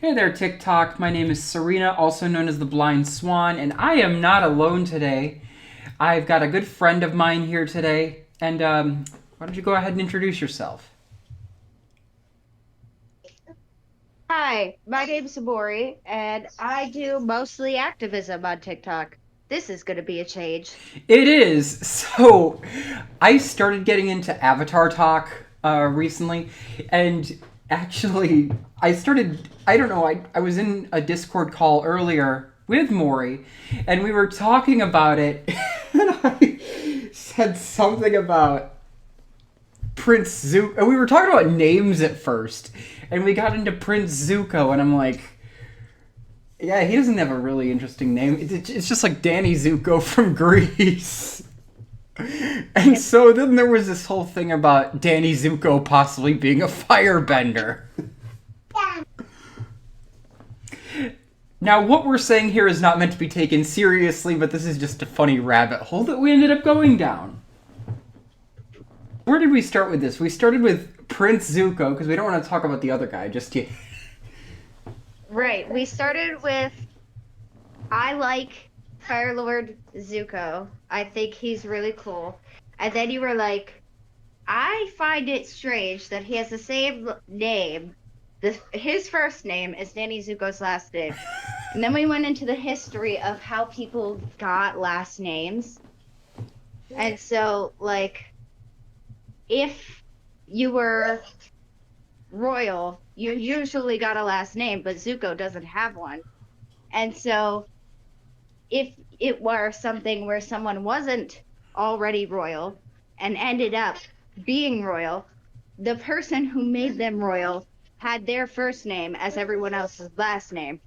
Hey there, TikTok. My name is Serena, also known as the Blind Swan, and I am not alone today. I've got a good friend of mine here today, and why don't you go ahead and introduce yourself? Hi, my name's Morri, and I do mostly activism on TikTok. This is going to be a change. It is. So, I started getting into Avatar talk recently, and actually, I don't know, I was in a Discord call earlier with Maury, and we were talking about it, and I said something about Prince Zuko. We were talking about names at first, and we got into Prince Zuko, and I'm like, yeah, he doesn't have a really interesting name. It's just like Danny Zuko from Greece. And so then there was this whole thing about Danny Zuko possibly being a firebender. Now, what we're saying here is not meant to be taken seriously, but this is just a funny rabbit hole that we ended up going down. Where did we start with this? We started with Prince Zuko, because we don't want to talk about the other guy just yet. Right, we started with I like Fire Lord Zuko. I think he's really cool. And then you were like, I find it strange that he has the same name. His first name is Danny Zuko's last name. And then we went into the history of how people got last names. And so, like, if you were royal, you usually got a last name, but Zuko doesn't have one. And so, if it were something where someone wasn't already royal and ended up being royal, the person who made them royal had their first name as everyone else's last name.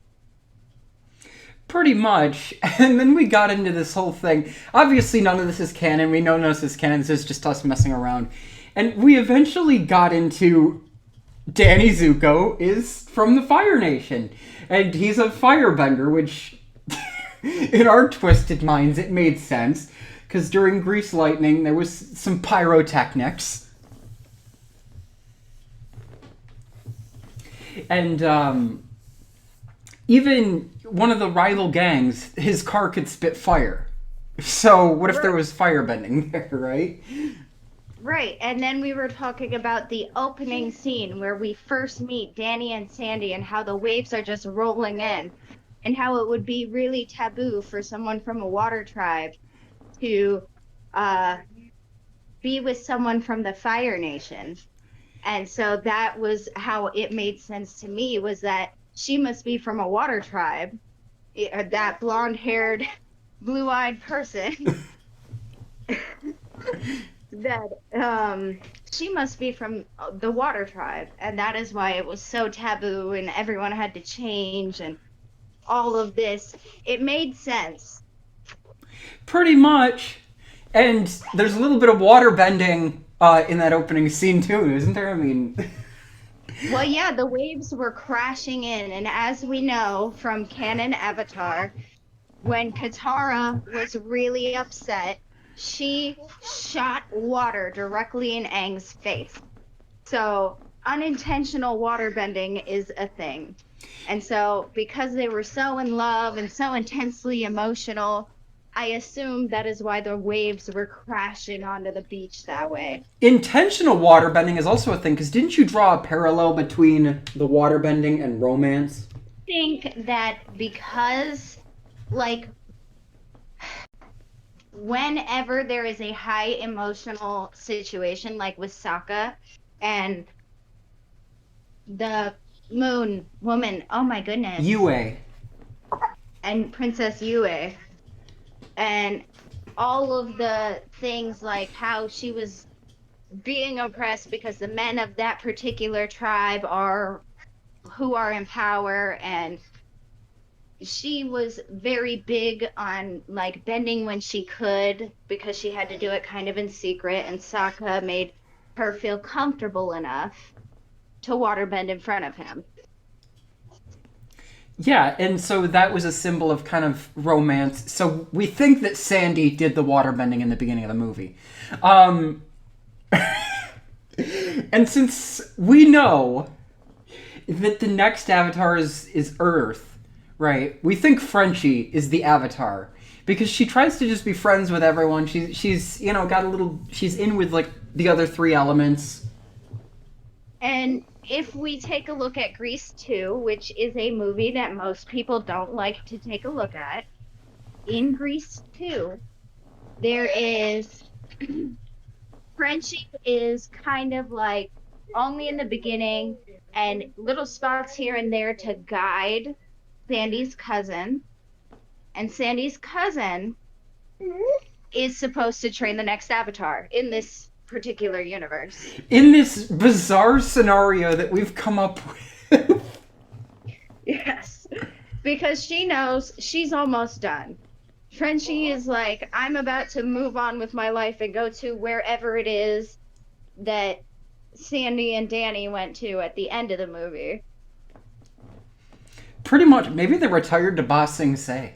Pretty much. And then we got into this whole thing. Obviously, none of this is canon. We know none of this is canon. This is just us messing around. And we eventually got into Danny Zuko is from the Fire Nation. And he's a firebender, which, in our twisted minds, it made sense. Because during Grease Lightning, there was some pyrotechnics. And, even one of the rival gangs, his car could spit fire. So what if there Right. was firebending there, right? Right. And then we were talking about the opening scene where we first meet Danny and Sandy and how the waves are just rolling in and how it would be really taboo for someone from a water tribe to uh, be with someone from the Fire Nation. And so that was how it made sense to me was that she must be from a water tribe, that blonde-haired, blue-eyed person that she must be from the water tribe, and that is why it was so taboo and everyone had to change and all of this. It made sense. Pretty much. And there's a little bit of water bending in that opening scene too, isn't there? I mean, Well, yeah, the waves were crashing in, and as we know from canon Avatar, when Katara was really upset, she shot water directly in Aang's face. So unintentional water bending is a thing. And so because they were so in love and so intensely emotional, I assume that is why the waves were crashing onto the beach that way. intentional water bending is also a thing. Because didn't you draw a parallel between the water bending and romance? I think that because like whenever there is a high emotional situation like with Sokka and the moon woman, oh my goodness, Yue. and Princess Yue, and all of the things like how she was being oppressed because the men of that particular tribe are who are in power, and she was very big on like bending when she could because she had to do it kind of in secret, and Sokka made her feel comfortable enough to waterbend in front of him. Yeah, and so that was a symbol of kind of romance. So we think that Sandy did the water bending in the beginning of the movie. Um, and since we know that the next avatar is Earth, right? We think Frenchie is the avatar because she tries to just be friends with everyone. She's got a little. She's in with like the other three elements. And if we take a look at Grease 2, which is a movie that most people don't like to take a look at, in Grease 2, there is friendship is kind of like only in the beginning and little spots here and there to guide Sandy's cousin. And Sandy's cousin is supposed to train the next avatar in this particular universe. In this bizarre scenario that we've come up with. Yes. Because she knows she's almost done. Frenchie is like, I'm about to move on with my life and go to wherever it is that Sandy and Danny went to at the end of the movie. Pretty much, maybe they retired to Ba Sing Se.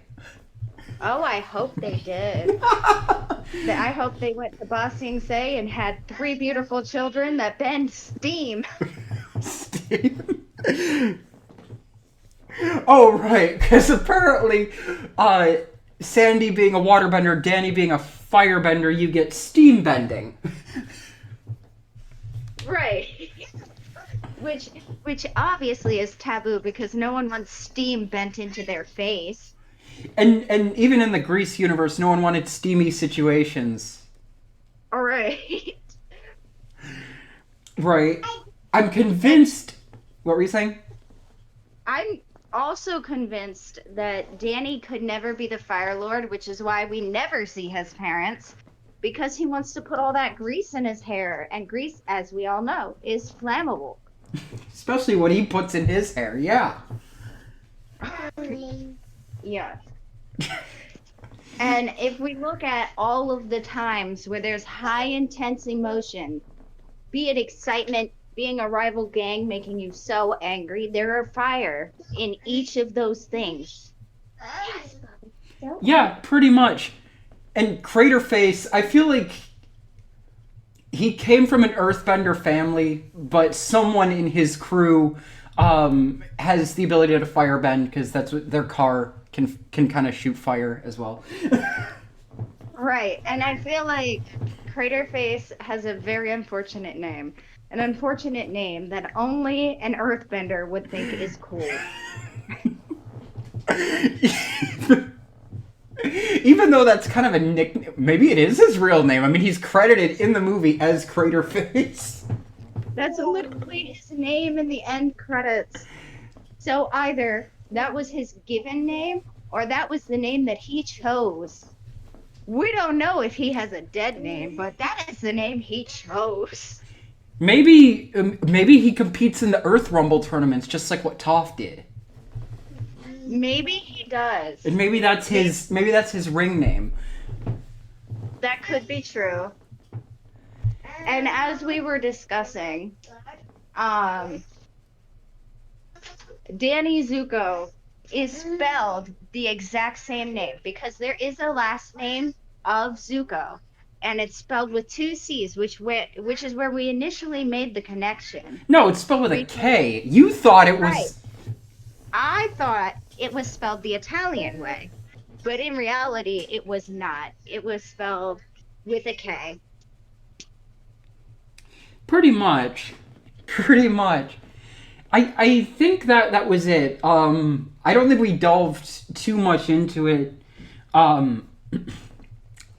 Oh, I hope they did. I hope they went to Ba Sing Se and had three beautiful children that bend steam. Steam. Oh, right, because apparently, Sandy being a waterbender, Danny being a firebender, you get steam bending. Right. Which obviously is taboo because no one wants steam bent into their face. And even in the Grease universe, no one wanted steamy situations. All right. Right. I'm convinced. What were you saying? I'm also convinced that Danny could never be the Fire Lord, which is why we never see his parents, because he wants to put all that grease in his hair, and grease, as we all know, is flammable. Especially what he puts in his hair, yeah. Yeah. And if we look at all of the times where there's high intense emotion, be it excitement, being a rival gang making you so angry, there are fire in each of those things. Yeah, pretty much. And Craterface, I feel like he came from an Earthbender family, but someone in his crew has the ability to firebend because that's what their car can kind of shoot fire as well. Right, and I feel like Craterface has a very unfortunate name. An unfortunate name that only an Earthbender would think is cool. Even though that's kind of a nickname, maybe it is his real name. I mean, he's credited in the movie as Craterface. That's literally his name in the end credits. So either that was his given name or that was the name that he chose. We don't know if he has a dead name, but that is the name he chose. Maybe he competes in the Earth Rumble tournaments just like what Toph did. Maybe he does. And maybe that's his ring name. That could be true. And as we were discussing, Danny Zuko is spelled the exact same name because there is a last name of Zuko, and it's spelled with two C's, which is where we initially made the connection. No, it's spelled with a K. You thought it was. Right. I thought it was spelled the Italian way, but in reality, it was not. It was spelled with a K. Pretty much. I think that was it. I don't think we delved too much into it. I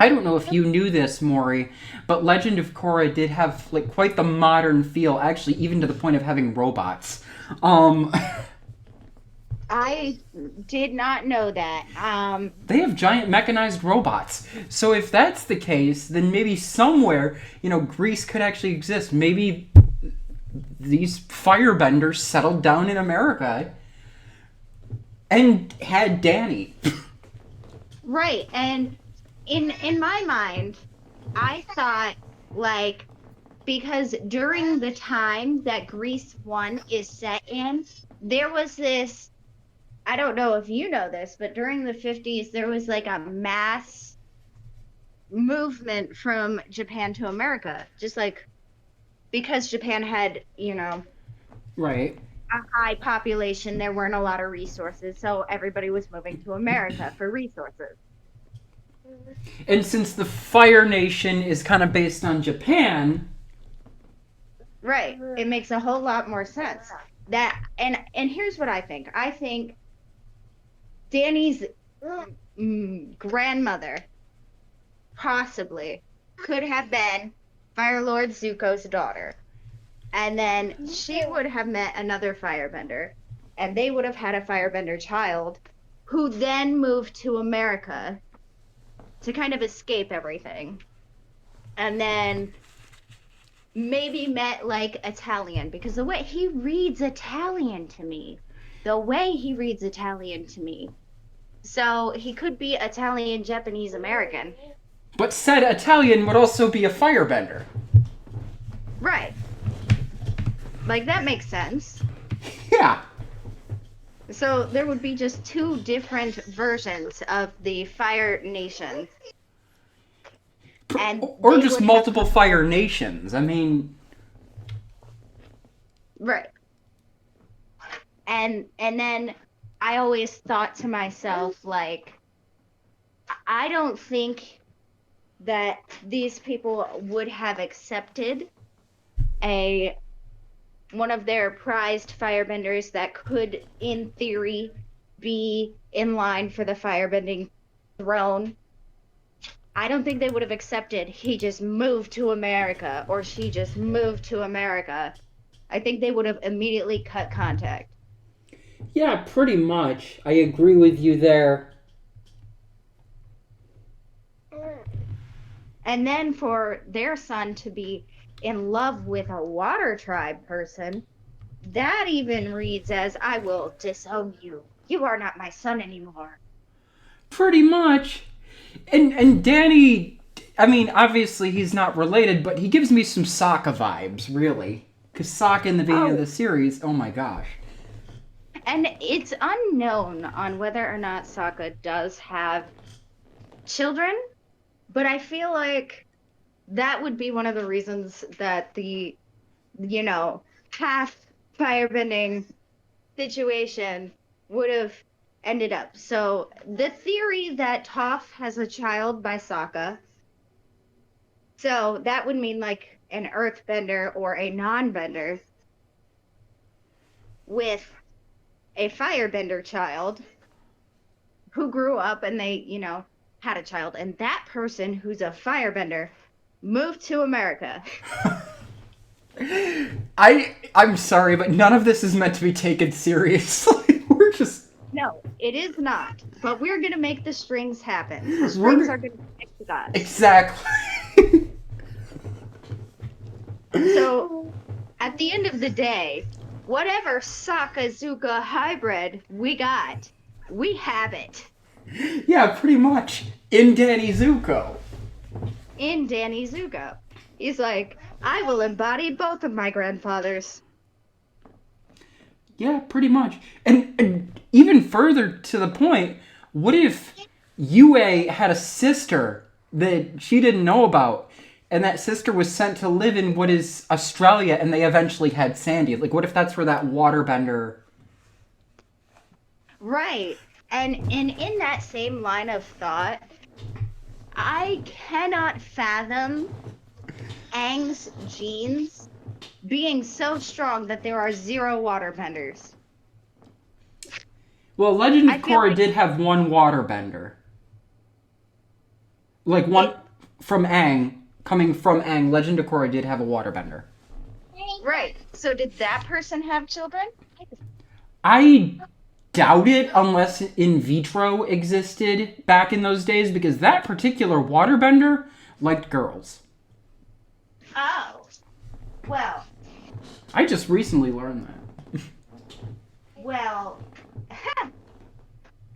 don't know if you knew this, Morri, but Legend of Korra did have like quite the modern feel, actually, even to the point of having robots. I did not know that. They have giant mechanized robots. So if that's the case, then maybe somewhere, Greece could actually exist. Maybe these firebenders settled down in America and had Danny. Right, and in my mind, I thought like because during the time that Grease 1 is set in, there was this, I don't know if you know this, but during the 50s there was like a mass movement from Japan to America, just like because Japan had, Right. a high population, there weren't a lot of resources, so everybody was moving to America for resources. And since the Fire Nation is kind of based on Japan, Right. It makes a whole lot more sense. That and here's what I think. I think Danny's grandmother possibly could have been Fire Lord Zuko's daughter. And then she would have met another firebender, and they would have had a firebender child who then moved to America to kind of escape everything. And then maybe met like Italian, because the way he reads Italian to me, the way he reads Italian to me. So he could be Italian, Japanese, American. but said Italian would also be a firebender. Right. Like that makes sense. Yeah. So there would be just two different versions of the Fire Nation. And Or they just would multiple Fire Nations. I mean, right. And then I always thought to myself, like, I don't think that these people would have accepted a one of their prized firebenders that could, in theory, be in line for the firebending throne. I don't think they would have accepted he just moved to America or she just moved to America. I think they would have immediately cut contact. yeah, pretty much. I agree with you there. And then for their son to be in love with a water tribe person, that even reads as, I will disown you. You are not my son anymore. Pretty much. And Danny, I mean, obviously he's not related, but he gives me some Sokka vibes, really. Because Sokka in the beginning of Oh, the series, oh my gosh. and it's unknown on whether or not Sokka does have children, but I feel like that would be one of the reasons that the, you know, half firebending situation would have ended up. So the theory that Toph has a child by Sokka, so that would mean like an earthbender or a non-bender with a firebender child who grew up and they, had a child. And that person who's a firebender moved to America. I'm sorry, but none of this is meant to be taken seriously. We're just No, it is not. But we're going to make the strings happen. The strings we're are going to connect the dots. exactly. So at the end of the day, whatever Sokka Zuka hybrid we got, we have it Yeah, pretty much. In Danny Zuko. in Danny Zuko. He's like, I will embody both of my grandfathers. Yeah, pretty much. And even further to the point, what if Yue had a sister that she didn't know about, and that sister was sent to live in what is Australia, and they eventually had Sandy? Like, what if that's where that waterbender... Right. And in that same line of thought, I cannot fathom Aang's genes being so strong that there are zero waterbenders. Well, Legend I of feel Korra like did have one waterbender. Like, one it, from Aang, coming from Aang, Legend of Korra did have a waterbender. right. So did that person have children? I doubt it unless in vitro existed back in those days, because that particular waterbender liked girls. Oh. Well, I just recently learned that. well,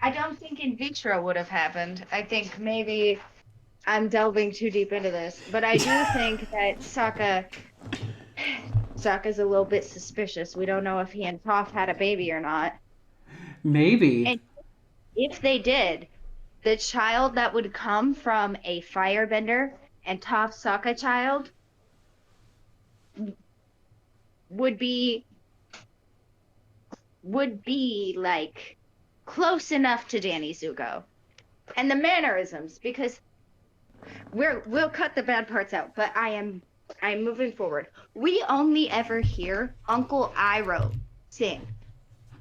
I don't think in vitro would have happened. I think maybe I'm delving too deep into this, but I do think that Sokka's a little bit suspicious. We don't know if he and Toph had a baby or not. Maybe. And if they did, the child that would come from a firebender and Toph Sokka child would be would be like close enough to Danny Zuko. And the mannerisms, because we'll cut the bad parts out, but I'm moving forward. We only ever hear Uncle Iroh sing,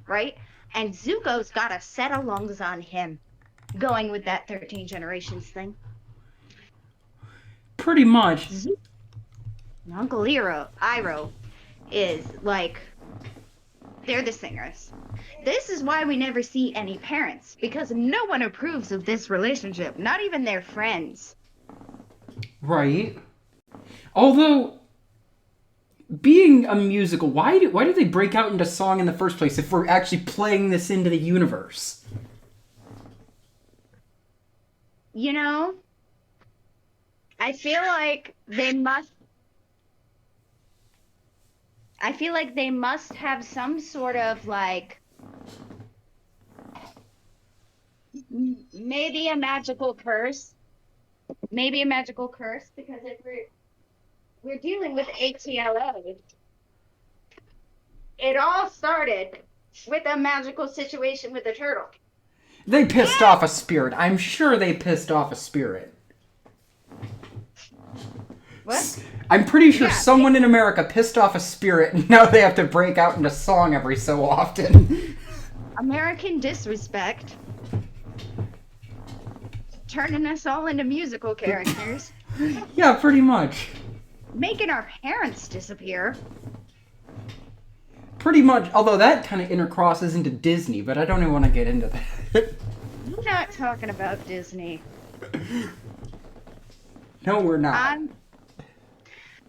right? And Zuko's got a set of lungs on him, going with that 13 generations thing. Pretty much. Uncle Iroh is like, they're the singers. This is why we never see any parents, because no one approves of this relationship, not even their friends. Right. Although, being a musical, why do they break out into song in the first place if we're actually playing this into the universe? You know, I feel like they must have some sort of like maybe a magical curse. Maybe a magical curse, because if we're dealing with ATLA, it all started with a magical situation with a turtle. They pissed off a spirit. I'm sure they pissed off a spirit. What? I'm pretty sure Yeah, someone in America pissed off a spirit, and now they have to break out into song every so often. American disrespect. Turning us all into musical characters. Yeah, pretty much. Making our parents disappear. Pretty much, although that kind of intercrosses into Disney, but I don't even want to get into that. We're not talking about Disney. No, we're not.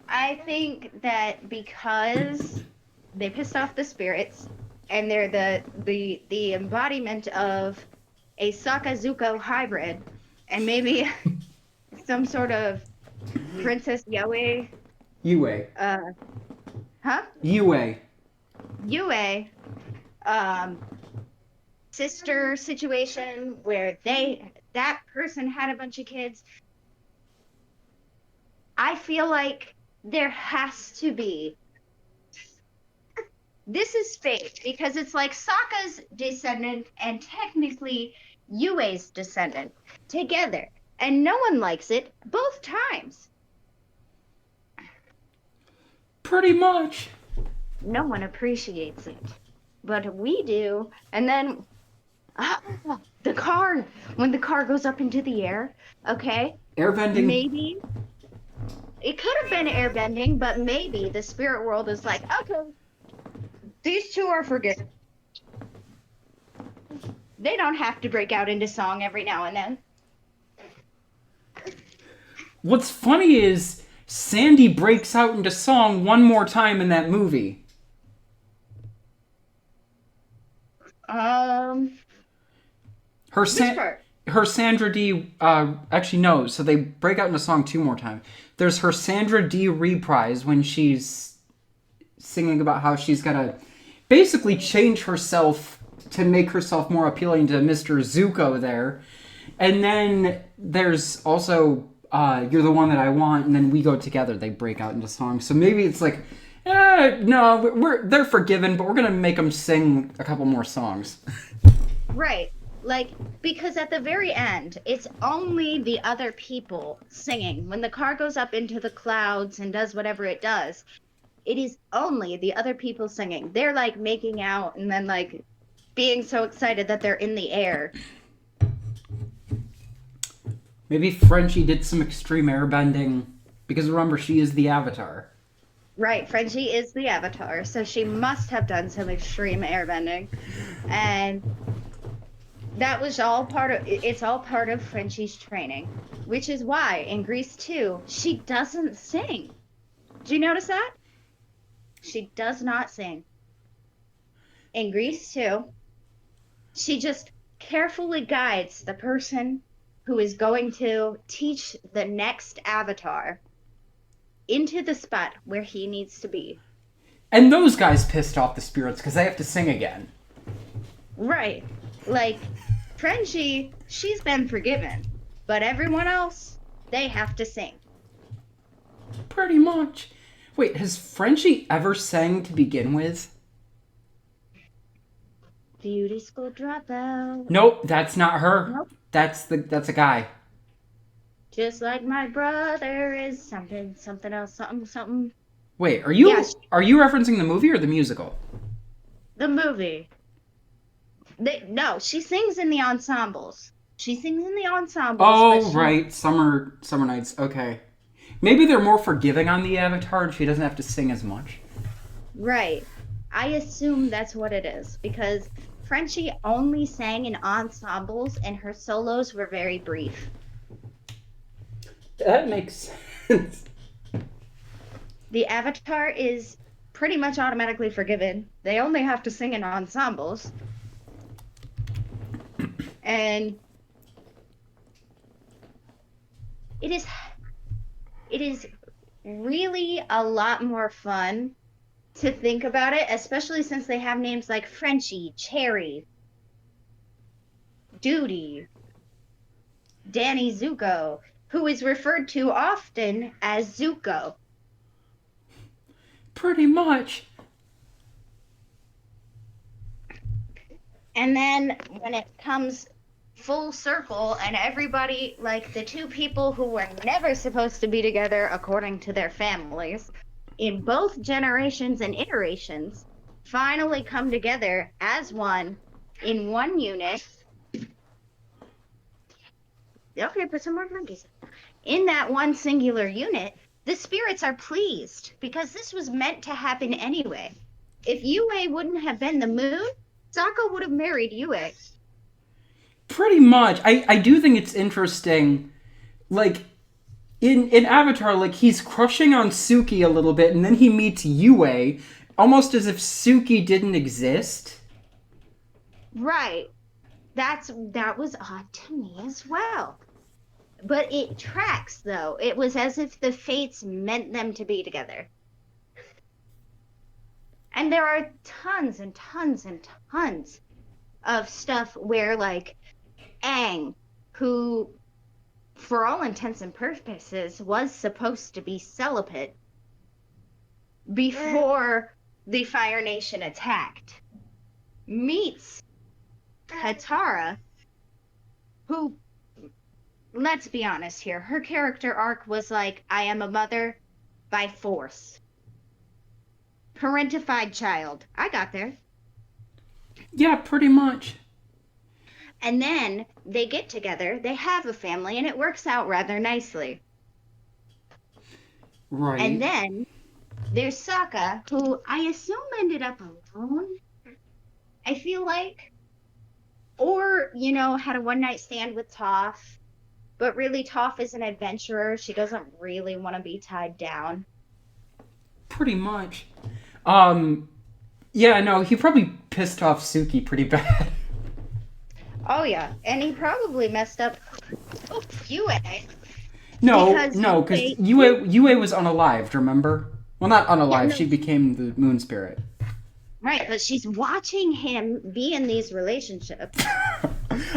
I think that because they pissed off the spirits, and they're the embodiment of a Sokka-Zuko hybrid, and maybe some sort of Princess Yue. Yue. Huh? Yue. Yue. Sister situation where that person had a bunch of kids. I feel like there has to be. This is fake because it's like Sokka's descendant and technically Yue's descendant together, and no one likes it both times. Pretty much. No one appreciates it, but we do. And then the car, when the car goes up into the air, okay? Airbending. Maybe it could have been airbending, but maybe the spirit world is like, okay, these two are forgiven. They don't have to break out into song every now and then. What's funny is Sandy breaks out into song one more time in that movie. Her Sandra D. Actually, no. So they break out into song two more times. There's her Sandra D. reprise when she's singing about how she's gotta basically change herself to make herself more appealing to Mr. Zuko there. And then there's also You're the One That I Want, and then We Go Together. They break out into song. So maybe it's like, no, they're forgiven, but we're gonna make them sing a couple more songs. Right. Like, because at the very end, it's only the other people singing. When the car goes up into the clouds and does whatever it does, it is only the other people singing. They're like making out and then like being so excited that they're in the air. Maybe Frenchie did some extreme airbending, because remember, she is the Avatar. Right, Frenchie is the Avatar, so she must have done some extreme airbending. And that was all it's all part of Frenchie's training, which is why in Grease 2, she doesn't sing. Do you notice that? She does not sing. In Grease 2, she just carefully guides the person who is going to teach the next Avatar into the spot where he needs to be. And those guys pissed off the spirits because they have to sing again. Right. Like, Frenchie, she's been forgiven. But everyone else, they have to sing. Pretty much. Wait, has Frenchie ever sang to begin with? Beauty school dropout. Nope, that's not her. Nope. That's a guy. Just like my brother is something, something else, something, something. Wait, Yeah, are you referencing the movie or the musical? the movie. No, she sings in the ensembles. She sings in the ensembles, but Oh, she right, Summer Nights. Okay. Maybe they're more forgiving on the Avatar and she doesn't have to sing as much. right. I assume that's what it is because Frenchie only sang in ensembles and her solos were very brief. That makes sense. The Avatar is pretty much automatically forgiven. They only have to sing in ensembles. And it is it is really a lot more fun to think about it, especially since they have names like Frenchie, Cherry, Duty, Danny Zuko, who is referred to often as Zuko. Pretty much. And then when it comes full circle and everybody, like the two people who were never supposed to be together according to their families, in both generations and iterations, finally come together as one in one unit. Okay, put some more monkeys. In that one singular unit, the spirits are pleased because this was meant to happen anyway. If Yue wouldn't have been the moon, Sokka would have married Yue. Pretty much. I do think it's interesting. Like, in Avatar, like, he's crushing on Suki a little bit, and then he meets Yue, almost as if Suki didn't exist. Right. That was odd to me as well. But it tracks though. It was as if the fates meant them to be together. And there are tons and tons and tons of stuff where like Aang, who for all intents and purposes was supposed to be celibate before the Fire Nation attacked, meets Katara, who, let's be honest here, her character arc was like, I am a mother by force. Parentified child. I got there. Yeah, pretty much. And then they get together, they have a family, and it works out rather nicely. Right. And then there's Sokka, who I assume ended up alone, I feel like. Or, you know, had a one night stand with Toph. But really, Toph is an adventurer. She doesn't really want to be tied down. Pretty much. Yeah, no, he probably pissed off Suki pretty bad. Oh, yeah. And he probably messed up Yue. No, because Yue was unalived, remember? Well, not unalive, Yeah, no. she became the moon spirit. Right, but she's watching him be in these relationships.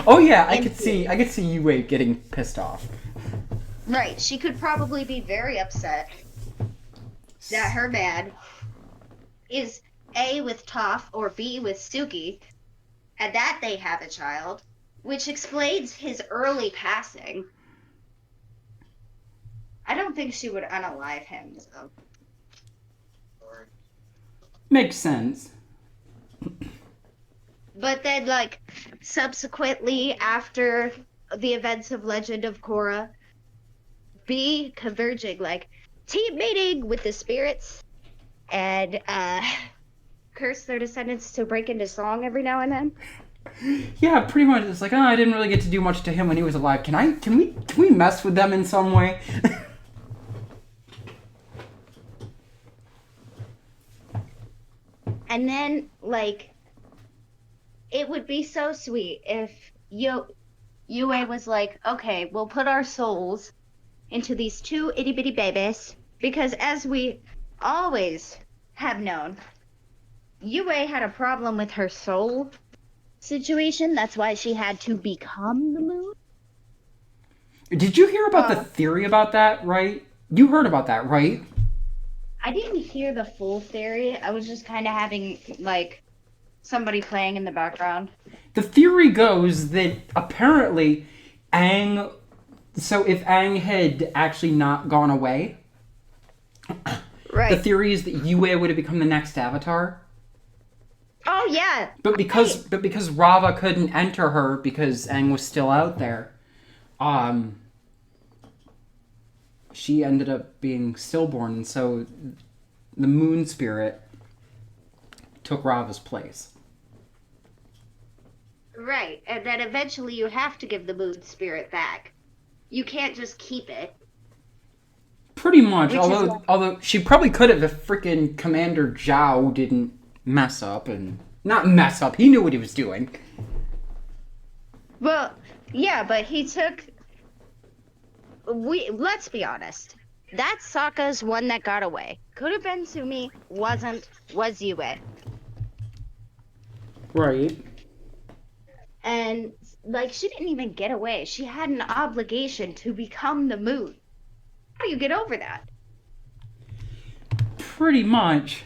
Oh yeah, I could see Yue getting pissed off. Right, she could probably be very upset that her dad is A with Toph or B with Suki, and that they have a child, which explains his early passing. I don't think she would unalive him, though. Makes sense. But then, like, subsequently, after the events of Legend of Korra, B converging, like, team meeting with the spirits, and curse their descendants to break into song every now and then. Yeah, pretty much. It's like, oh, I didn't really get to do much to him when he was alive. Can we mess with them in some way? And then, like, it would be so sweet if Yue was like, okay, we'll put our souls into these two itty bitty babies, because as we always have known, Yue had a problem with her soul situation. That's why she had to become the moon. Did you hear about the theory about that, right? You heard about that, right? I didn't hear the full theory. I was just kind of having, like, somebody playing in the background. The theory goes that apparently Aang. So if Aang had actually not gone away, the Right. theory is that Yue would have become the next Avatar. Oh yeah. But because Rava couldn't enter her because Aang was still out there, um, she ended up being stillborn, and so the Moon Spirit took Rava's place. Right. And then eventually you have to give the moon spirit back. You can't just keep it. Pretty much. Which is Although she probably could have if freaking Commander Zhao didn't mess up and not mess up. He knew what he was doing. well, yeah, but he took. Let's be honest. That Sokka's one that got away. Could have been Sumi. Wasn't. Was Yue. Right. And like she didn't even get away. She had an obligation to become the moon. How do you get over that? Pretty much.